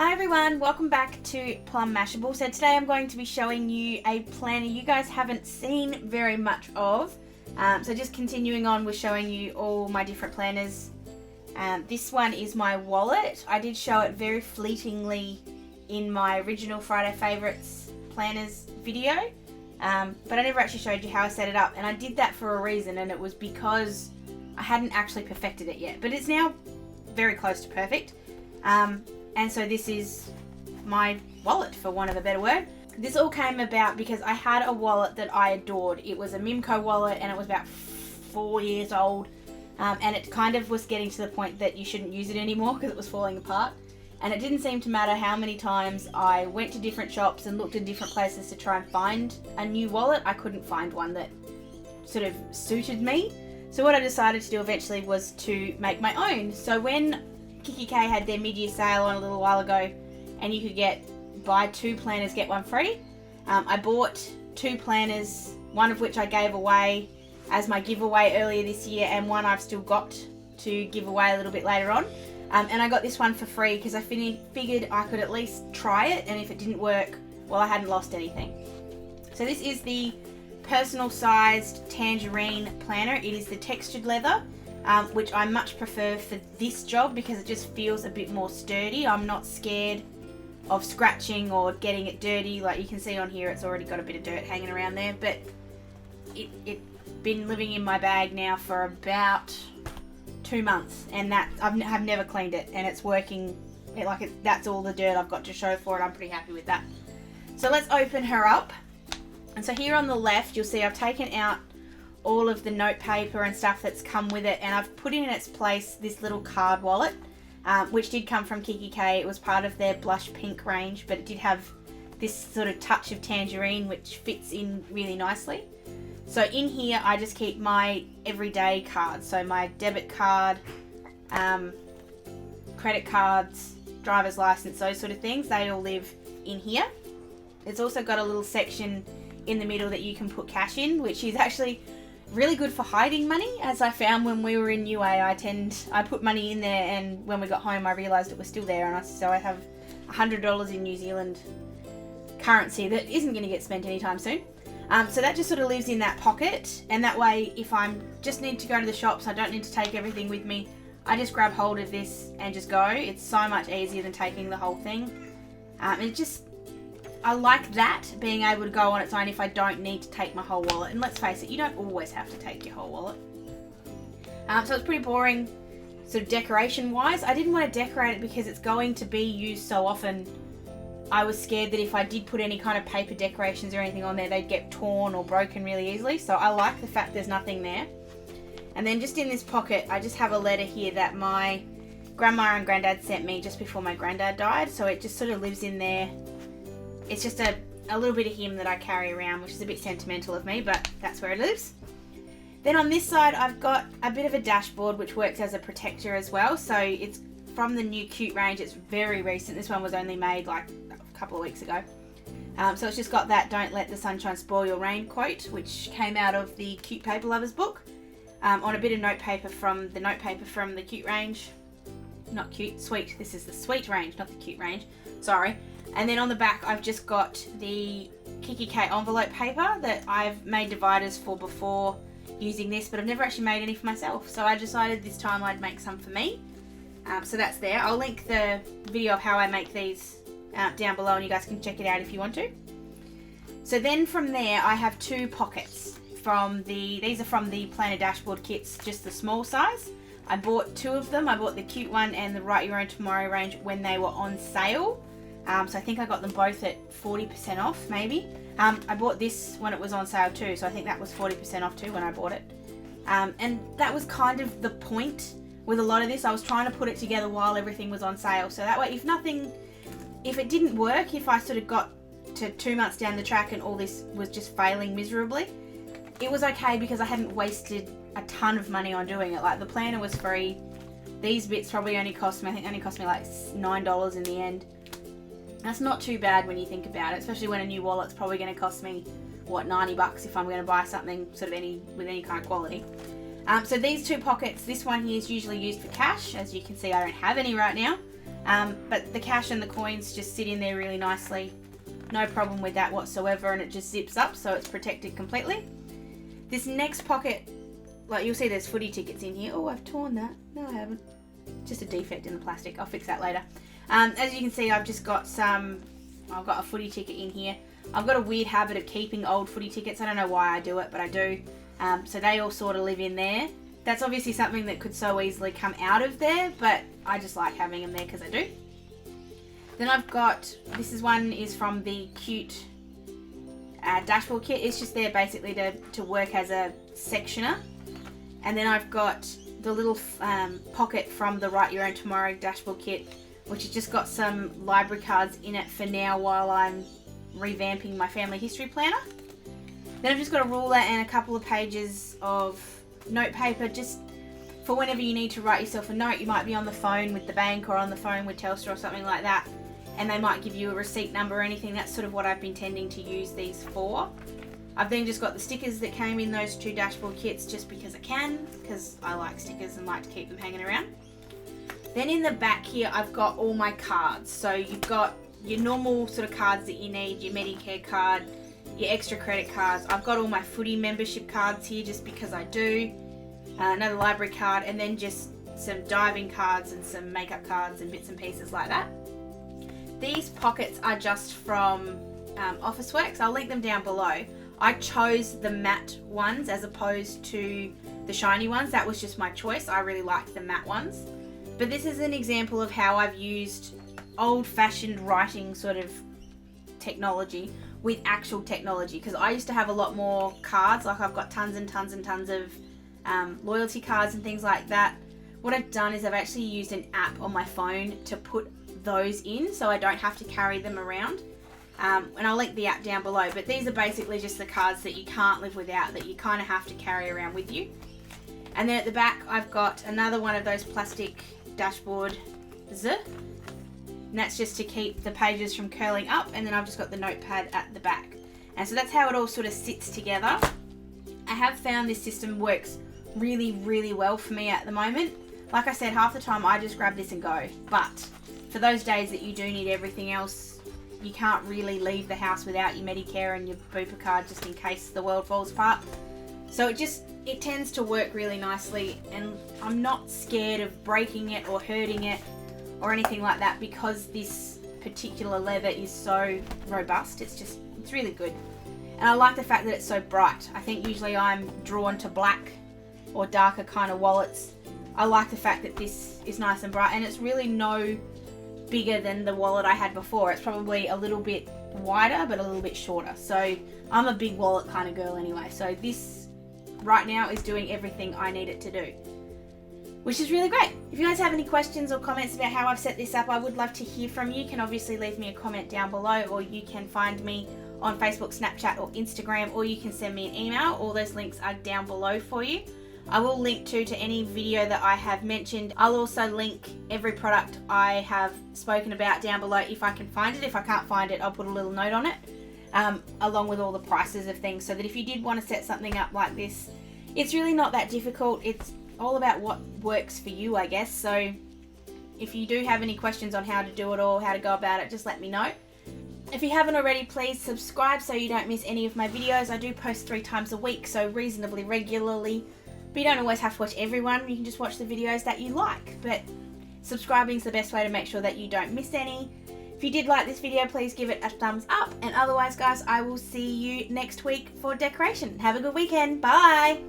Hi everyone, welcome back to Plum Mashable. So today I'm going to be showing you a planner you guys haven't seen very much of. So just continuing on with showing you all my different planners. This one is my wallet. I did show it very fleetingly in my original Friday Favourites planners video. But I never actually showed you how I set it up. And I did that for a reason, and it was because I hadn't actually perfected it yet. But it's now very close to perfect. And so this is my wallet, for want of a better word. This all came about because I had a wallet that I adored. It was a Mimco wallet and it was about 4 years old. And it kind of was getting to the point that you shouldn't use it anymore because it was falling apart. And it didn't seem to matter how many times I went to different shops and looked in different places to try and find a new wallet. I couldn't find one that sort of suited me. So what I decided to do eventually was to make my own. So when Kikki.k had their mid-year sale on a little while ago, and you could buy 2 planners, get 1 free. I bought 2 planners, one of which I gave away as my giveaway earlier this year, and one I've still got to give away a little bit later on. And I got this one for free because I figured I could at least try it, and if it didn't work, well, I hadn't lost anything. So this is the personal sized Tangerine planner. It is the textured leather. Which I much prefer for this job because it just feels a bit more sturdy. I'm not scared of scratching or getting it dirty. Like you can see on here, it's already got a bit of dirt hanging around there, but it's been living in my bag now for about 2 months, and that I've never cleaned it, and it's working. That's all the dirt I've got to show for it. I'm pretty happy with that. So let's open her up. And so here on the left, you'll see I've taken out all of the note paper and stuff that's come with it, and I've put in its place this little card wallet, which did come from Kikki.k. It was part of their blush pink range, but it did have this sort of touch of tangerine which fits in really nicely. So in here I just keep my everyday cards, so my debit card, credit cards, driver's license, those sort of things. They all live in here. It's also got a little section in the middle that you can put cash in, which is actually really good for hiding money, as I found when we were in UA. I put money in there, and when we got home I realised it was still there, and so I have $100 in New Zealand currency that isn't going to get spent anytime soon. So that just sort of lives in that pocket, and that way if I just need to go to the shops, I don't need to take everything with me. I just grab hold of this and just go. It's so much easier than taking the whole thing. I like that, being able to go on its own if I don't need to take my whole wallet. And let's face it, you don't always have to take your whole wallet. So it's pretty boring sort of decoration-wise. I didn't want to decorate it because it's going to be used so often. I was scared that if I did put any kind of paper decorations or anything on there, they'd get torn or broken really easily. So I like the fact there's nothing there. And then just in this pocket, I just have a letter here that my grandma and granddad sent me just before my granddad died. So it just sort of lives in there. It's just a little bit of him that I carry around, which is a bit sentimental of me, but that's where it lives. Then on this side, I've got a bit of a dashboard, which works as a protector as well. So it's from the new Cute range. It's very recent. This one was only made like a couple of weeks ago. So it's just got that "Don't let the sunshine spoil your rain" quote, which came out of the Cute Paper Lovers book, on a bit of notepaper from the Cute range. Not Cute, Sweet. This is the Sweet range, not the Cute range. Sorry. And then on the back, I've just got the Kikki.k envelope paper that I've made dividers for before using this, but I've never actually made any for myself. So I decided this time I'd make some for me. So that's there. I'll link the video of how I make these down below, and you guys can check it out if you want to. So then from there, I have 2 pockets. These are from the planner dashboard kits, just the small size. I bought 2 of them. I bought the Cute one and the Write Your Own Tomorrow range when they were on sale. So I think I got them both at 40% off, maybe. I bought this when it was on sale too, so I think that was 40% off too when I bought it. And that was kind of the point with a lot of this. I was trying to put it together while everything was on sale, so that way if it didn't work, if I sort of got to 2 months down the track and all this was just failing miserably, it was okay because I hadn't wasted a ton of money on doing it. Like, the planner was free. These bits probably only cost me, I think only cost me like $9 in the end. That's not too bad when you think about it, especially when a new wallet's probably going to cost me, what, $90 if I'm going to buy something sort of with any kind of quality. So these 2 pockets, this one here is usually used for cash. As you can see, I don't have any right now. But the cash and the coins just sit in there really nicely. No problem with that whatsoever, and it just zips up so it's protected completely. This next pocket, like you'll see there's footy tickets in here. Oh, I've torn that. No, I haven't. Just a defect in the plastic. I'll fix that later. As you can see, I've got a footy ticket in here. I've got a weird habit of keeping old footy tickets. I don't know why I do it, but I do. So they all sort of live in there. That's obviously something that could so easily come out of there, but I just like having them there because I do. Then I've got, this one is from the Cute dashboard kit. It's just there basically to work as a sectioner. And then I've got the little pocket from the Write Your Own Tomorrow dashboard kit, which has just got some library cards in it for now while I'm revamping my family history planner. Then I've just got a ruler and a couple of pages of notepaper, just for whenever you need to write yourself a note. You might be on the phone with the bank or on the phone with Telstra or something like that, and they might give you a receipt number or anything. That's sort of what I've been tending to use these for. I've then just got the stickers that came in those 2 dashboard kits just because I can, because I like stickers and like to keep them hanging around. Then in the back here I've got all my cards. So you've got your normal sort of cards that you need, your Medicare card, your extra credit cards. I've got all my footy membership cards here just because I do. Another library card, and then just some diving cards and some makeup cards and bits and pieces like that. These pockets are just from Officeworks. I'll link them down below. I chose the matte ones as opposed to the shiny ones. That was just my choice. I really liked the matte ones. But this is an example of how I've used old-fashioned writing sort of technology with actual technology, because I used to have a lot more cards. Like I've got tons and tons and tons of loyalty cards and things like that. What I've done is I've actually used an app on my phone to put those in so I don't have to carry them around. And I'll link the app down below, but these are basically just the cards that you can't live without, that you kind of have to carry around with you. And then at the back I've got another one of those plastic dashboard and that's just to keep the pages from curling up, and then I've just got the notepad at the back. And so that's how it all sort of sits together. I have found this system works really, really well for me at the moment. Like I said, half the time I just grab this and go, but for those days that you do need everything else, you can't really leave the house without your Medicare and your Bupa card just in case the world falls apart. So it tends to work really nicely, and I'm not scared of breaking it or hurting it or anything like that because this particular leather is so robust. It's really good. And I like the fact that it's so bright. I think usually I'm drawn to black or darker kind of wallets. I like the fact that this is nice and bright, and it's really no bigger than the wallet I had before. It's probably a little bit wider but a little bit shorter. So I'm a big wallet kind of girl anyway. So this right now is doing everything I need it to do, which is really great. If you guys have any questions or comments about how I've set this up, I would love to hear from you. You can obviously leave me a comment down below, or you can find me on Facebook, Snapchat or Instagram, or you can send me an email. All those links are down below for you. I will link to any video that I have mentioned. I'll also link every product I have spoken about down below if I can find it. If I can't find it, I'll put a little note on it, along with all the prices of things, so that if you did want to set something up like this, it's really not that difficult. It's all about what works for you, I guess. So if you do have any questions on how to do it or how to go about it, just let me know. If you haven't already, please subscribe so you don't miss any of my videos. I do post 3 times a week, so reasonably regularly. But you don't always have to watch everyone. You can just watch the videos that you like. But subscribing is the best way to make sure that you don't miss any. If you did like this video, please give it a thumbs up. And otherwise, guys, I will see you next week for decoration. Have a good weekend. Bye!